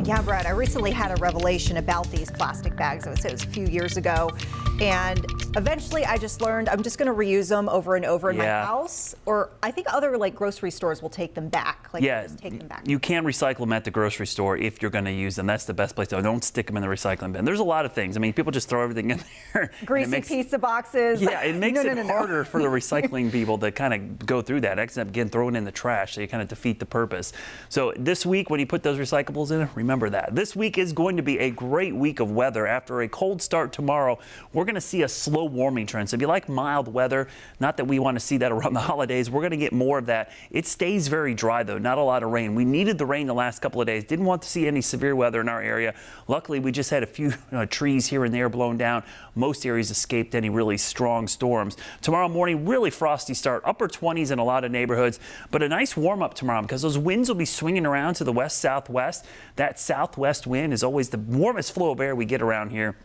Yeah, Brad, I recently had a revelation about these plastic bags. It was a few years ago. And eventually I just learned I'm just going to reuse them over and over in my house. Or I think other like grocery stores will take them back. Like just take them back. You can recycle them at the grocery store if you're going to use them. That's the best place to go. Don't stick them in the recycling bin. There's a lot of things. I mean, people just throw everything in there. Greasy pizza boxes. Yeah, it makes it harder for the recycling people to kind of go through that. End up again throwing in the trash, so you kind of defeat the purpose. So this week, when you put those recyclables in, remember that. This week is going to be a great week of weather. After a cold start tomorrow, we're going to see a slow warming trend. So if you like mild weather, not that we want to see that around the holidays, we're going to get more of that. It stays very dry though, not a lot of rain. We needed the rain the last couple of days. Didn't want to see any severe weather in our area. Luckily, we just had a few trees here and there blown down. Most areas escaped any really strong storms. Tomorrow morning, really frosty start, upper 20s in a lot of neighborhoods, but a nice warm up tomorrow because those winds will be swinging around to the west-southwest. That southwest wind is always the warmest flow of air we get around here.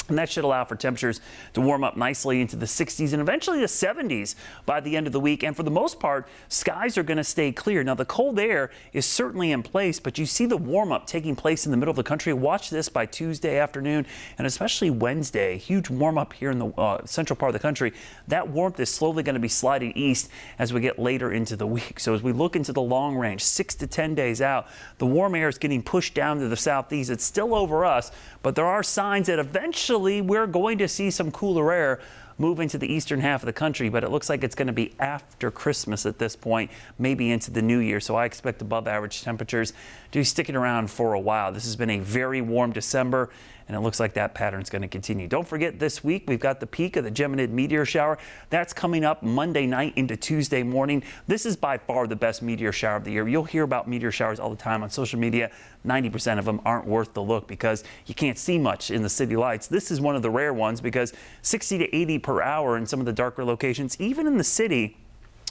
And that should allow for temperatures to warm up nicely into the 60s and eventually the 70s by the end of the week. And for the most part, skies are going to stay clear. Now, the cold air is certainly in place, but you see the warm up taking place in the middle of the country. Watch this by Tuesday afternoon and especially Wednesday. Huge warm up here in the central part of the country. That warmth is slowly going to be sliding east as we get later into the week. So as we look into the long range, 6 to 10 days out, the warm air is getting pushed down to the southeast. It's still over us, but there are signs that eventually we're going to see some cooler air move into the eastern half of the country, but it looks like it's going to be after Christmas at this point, maybe into the new year. So I expect above average temperatures to be sticking around for a while. This has been a very warm December, and it looks like that pattern is going to continue. Don't forget, this week we've got the peak of the Geminid meteor shower. That's coming up Monday night into Tuesday morning. This is by far the best meteor shower of the year. You'll hear about meteor showers all the time on social media. 90% of them aren't worth the look because you can't see much in the city lights. This is one of the rare ones because 60 to 80 per hour in some of the darker locations, even in the city.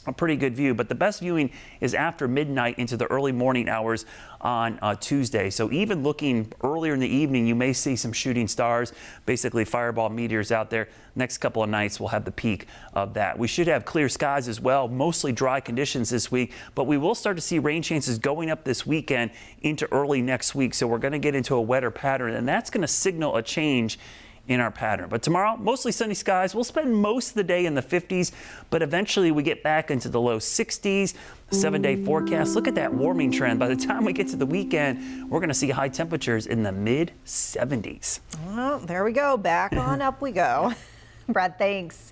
A pretty good view, but the best viewing is after midnight into the early morning hours on Tuesday. So even looking earlier in the evening, you may see some shooting stars, basically fireball meteors out there. Next couple of nights, we'll have the peak of that. We should have clear skies as well, mostly dry conditions this week, but we will start to see rain chances going up this weekend into early next week. So we're going to get into a wetter pattern, and that's going to signal a change in our pattern. But tomorrow, mostly sunny skies. We'll spend most of the day in the 50s, but eventually we get back into the low 60s. 7-day forecast. Look at that warming trend. By the time we get to the weekend, we're going to see high temperatures in the mid 70s. Well, there we go. Back on up we go. Brad, thanks.